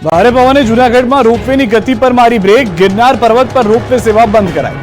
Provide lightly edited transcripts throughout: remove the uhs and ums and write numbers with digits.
ભારે પવને જૂનાગઢમાં રોપવેની ગતિ પર મારી બ્રેક. ગિરનાર પર્વત પર રોપવે સેવા બંધ કરાઈ.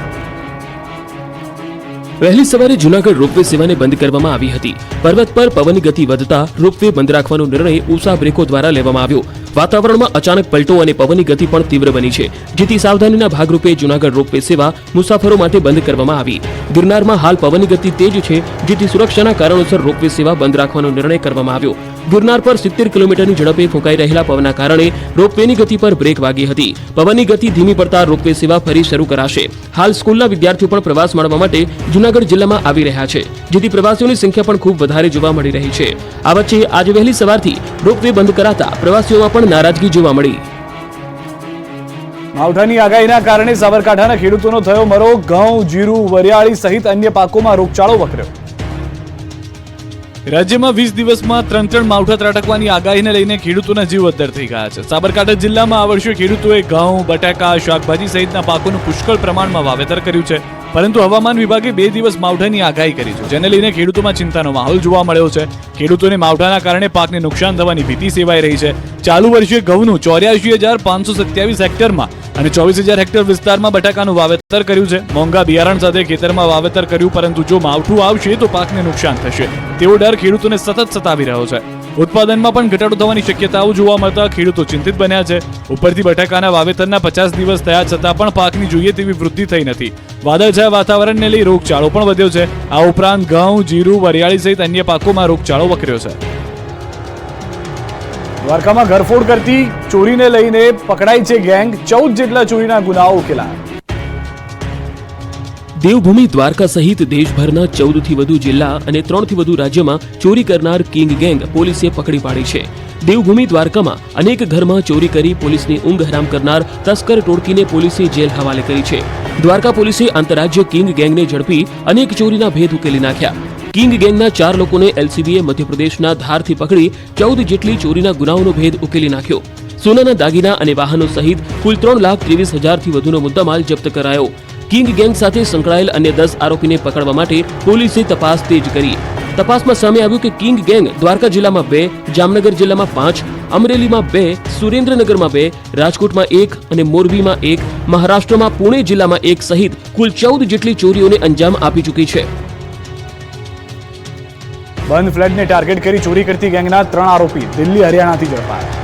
વહેલી સવારે જૂનાગઢ રોપવે સેવાને બંધ કરવામાં આવી હતી. પર્વત પર પવનની ગતિ વધતા રોપવે બંધ રાખવાનો નિર્ણય ઉષા બ્રેકો દ્વારા લેવામાં આવ્યો. વાતાવરણમાં અચાનક પલટો અને પવનની ગતિ પણ તીવ્ર બની છે, જેથી સાવધાનીના ભાગરૂપે જૂનાગઢ રોપવે સેવા મુસાફરો માટે બંધ કરવામાં આવી. ગિરનારમાં હાલ પવનની ગતિ તેજ છે, જેથી સુરક્ષાના કારણોસર રોપવે સેવા બંધ રાખવાનો નિર્ણય કરવામાં આવ્યો. ગિરનાર પર 70 કિલોમીટરની ઝડપે ફૂંકાઈ રહેલા પવનના કારણે રોપવેની ગતિ પર બ્રેક વાગી હતી. પવનની ગતિ ધીમી પડતા રોપવે સેવા ફરી શરૂ કરાશે. હાલ સ્કૂલના વિદ્યાર્થીઓ પણ પ્રવાસ માણવા માટે જૂનાગઢ જિલ્લામાં આવી રહ્યા છે, જેથી પ્રવાસીઓની સંખ્યા પણ ખૂબ વધારે જોવા મળી રહી છે. આ વચ્ચે આજે વહેલી સવારથી રોપવે બંધ કરાતા પ્રવાસીઓમાં પણ નારાજગી જોવા મળી. માવઠાની આગાહીના કારણે સાબરકાંઠાના ખેડૂતોનો થયો મરો. ઘઉં, જીરું, વરિયાળી સહિત અન્ય પાકોમાં રોગચાળો વકર્યો. રાજ્યમાં 20 દિવસમાં 3 માવઠા ત્રાટકવાની આગાહીને લઈને ખેડૂતોના જીવ અદ્ધર થઈ ગયા છે. સાબરકાંઠા જિલ્લામાં આ વર્ષે ખેડૂતોએ ઘઉં, બટાકા, શાકભાજી સહિતના પાકોનું પુષ્કળ પ્રમાણમાં વાવેતર કર્યું છે, પરંતુ હવામાન વિભાગે 2 દિવસ માવઠાની આગાહી કરી છે, જેને લઈને ખેડૂતોમાં ચિંતાનો માહોલ જોવા મળ્યો છે. ખેડૂતોને માવઠાના કારણે પાકને નુકસાન થવાની ભીતિ સેવાઈ રહી છે. ચાલુ વર્ષે ઘઉંનું 84,527 હેક્ટરમાં અને 24,000 હેક્ટર વિસ્તારમાં બટાકાનું વાવેતર કર્યું છે. મોંઘા બિયારણ સાથે ખેતરમાં વાવેતર કર્યું, પરંતુ જો માવઠું આવશે તો પાકને નુકસાન થશે તેવો ડર ખેડૂતોને સતત સતાવી રહ્યો છે. ઉત્પાદનમાં પણ ઘટાડો થવાની શક્યતાઓ જોવા મળતા ખેડૂતો ચિંતિત બન્યા છે. ઉપરથી બટાકાના વાવેતરના 50 દિવસ થયા છતાં પણ પાકની જોઈએ તેવી વૃદ્ધિ થઈ નથી. વાદળછાયા વાતાવરણને લઈ રોગચાળો પણ વધ્યો છે. આ ઉપરાંત ઘઉં, જીરું, વરિયાળી સહિત અન્ય પાકોમાં રોગચાળો વકર્યો છે. દ્વારકામાં ઘરફોડ કરતી ચોરીને લઈને પકડાઈ છે ગેંગ. 14 જેટલા ચોરીના ગુનાઓ ઉકેલાયા. દેવભૂમિ દ્વારકા સહિત દેશભરના 14 થી વધુ જિલ્લા અને 3 થી વધુ રાજ્યમાં ચોરી કરનાર કિંગ ગેંગ પોલીસે પકડી પાડી છે. દેવભૂમિ દ્વારકામાં અનેક ઘરમાં ચોરી કરી પોલીસની ઊંઘ હરામ કરનાર તસ્કર ટોળકીને પોલીસે જેલ હવાલે કરી છે. દ્વારકા પોલીસે આંતરરાજ્ય કિંગ ગેંગને ઝડપી અનેક ચોરીના ભેદ ઉકેલી નાખ્યા. કિંગ ગેંગના 4 લોકોને એલસીબીએ મધ્યપ્રદેશના ધારથી પકડી 14 જેટલી ચોરીના ગુનાઓનો ભેદ ઉકેલી નાખ્યો. સોનાના દાગીના અને વાહનો સહિત કુલ 3,23,000 થી વધુનો મુદ્દામાલ જપ્ત કરાયો. કિંગ ગેંગ સાથે સંકળાયેલ અન્ય 10 આરોપીને પકડવા માટે પોલીસે તપાસ તેજ કરી. તપાસમાં સામે આવ્યું કે કિંગ ગેંગ દ્વારકા જિલ્લામાં 2, જામનગર જિલ્લામાં 5, અમરેલીમાં 2, સુરેન્દ્રનગરમાં 2, રાજકોટમાં 1 અને મોરબીમાં 1, મહારાષ્ટ્રમાં પુણે જિલ્લામાં 1 સહિત કુલ 14 જેટલી ચોરીઓને અંજામ આપી ચૂકી છે. બંધ ફ્લેટને ટાર્ગેટ કરી ચોરી કરતી ગેંગના 3 આરોપી દિલ્હી, હરિયાણાથી ઝડપાયા.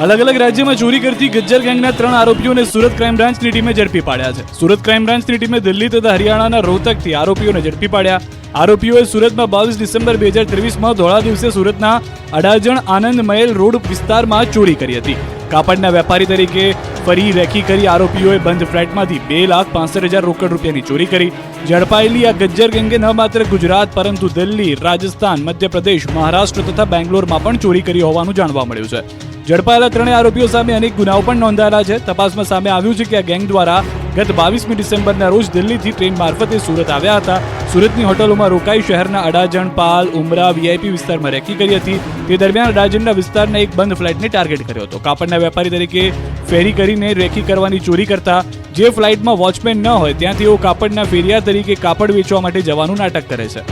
અલગ અલગ રાજ્યમાં ચોરી કરતી ગજ્જર ગેંગના 3 આરોપીઓને સુરત ક્રાઇમ બ્રાન્ચની ટીમે ઝડપી પાડ્યા છે. સુરત ક્રાઇમ બ્રાન્ચની ટીમે દિલ્હી તથા હરિયાણાના રોહતકથી આરોપીઓને ઝડપી પાડ્યા. આરોપીઓએ સુરતમાં 22 ડિસેમ્બર 2023માં ધોળા દિવસે સુરતના અડાજણ આનંદ મહેલ રોડ વિસ્તારમાં ચોરી કરી હતી. કાપડના વેપારી તરીકે ફરી રેકી કરી આરોપીઓએ બંધ ફ્લેટમાંથી 2,65,000 રોકડ રૂપિયાની ચોરી કરી. ઝડપાયેલી આ ગજ્જર ગેંગે ન માત્ર ગુજરાત પરંતુ દિલ્હી, રાજસ્થાન, મધ્યપ્રદેશ, મહારાષ્ટ્ર તથા બેંગ્લોરમાં પણ ચોરી કરી હોવાનું જાણવા મળ્યું છે. ઝડપાયેલા 3 આરોપીઓ સામે અનેક ગુનાઓ પણ નોંધાયેલા છે. તપાસમાં સામે આવ્યું છે કે આ ગેંગ દ્વારા ગત 22મી ડિસેમ્બરના રોજ દિલ્હીથી ટ્રેન મારફતે સુરત આવ્યા હતા. સુરતની હોટલોમાં રોકાઈ શહેરના અડાજણ, પાલ, ઉમરા, વીઆઈપી વિસ્તારમાં રેકી કરી હતી. તે દરમિયાન અડાજણના વિસ્તારના એક બંધ ફ્લાઇટને ટાર્ગેટ કર્યો હતો. કાપડના વેપારી તરીકે ફેરી કરીને રેકી કરવાની ચોરી કરતા. જે ફ્લાઇટમાં વોચમેન ન હોય ત્યાં તેઓ કાપડના ફેરિયા તરીકે કાપડ વેચવા માટે જવાનું નાટક કરે છે.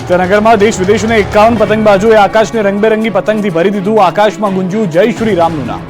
એકતાનગરમાં દેશ વિદેશના 51 પતંગબાજોએ આકાશને રંગબેરંગી પતંગથી ભરી દીધું. આકાશમાં ગુંજ્યું જય શ્રી રામનું નામ.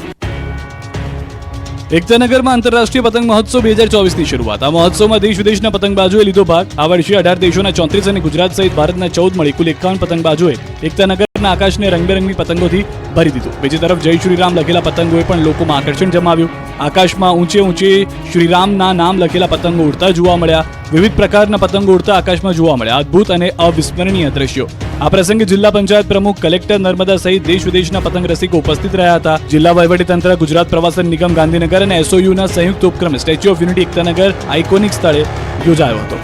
એકતાનગરમાં આંતરરાષ્ટ્રીય પતંગ મહોત્સવ 2024ની શરૂઆત. આ મહોત્સવમાં દેશ વિદેશના પતંગબાજોએ લીધો ભાગ. આ વર્ષે 18 દેશોના 34 અને ગુજરાત સહિત ભારતના 14 મળી કુલ 51 પતંગબાજોએ એકતાનગરના આકાશને રંગબેરંગી પતંગોથી ભરી દીધું. બીજી તરફ જય શ્રી રામ લખેલા પતંગોએ પણ લોકોમાં આકર્ષણ જમાવ્યું. આકાશમાં ઊંચે ઊંચે શ્રીરામના નામ લખેલા પતંગો ઉડતા જોવા મળ્યા. વિવિધ પ્રકારના પતંગો ઉડતા આકાશમાં જોવા મળ્યા. અદ્ભુત અને અવિસ્મરણીય દ્રશ્યો. આ પ્રસંગે જિલ્લા પંચાયત પ્રમુખ, કલેક્ટર નર્મદા સહિત દેશ વિદેશના પતંગ રસિકો ઉપસ્થિત રહ્યા હતા. જિલ્લા વહીવટીતંત્ર, ગુજરાત પ્રવાસન નિગમ ગાંધીનગર અને એસઓયુના સંયુક્ત ઉપક્રમે statue of unity Ektanagar iconic સ્થળે યોજાયો હતો.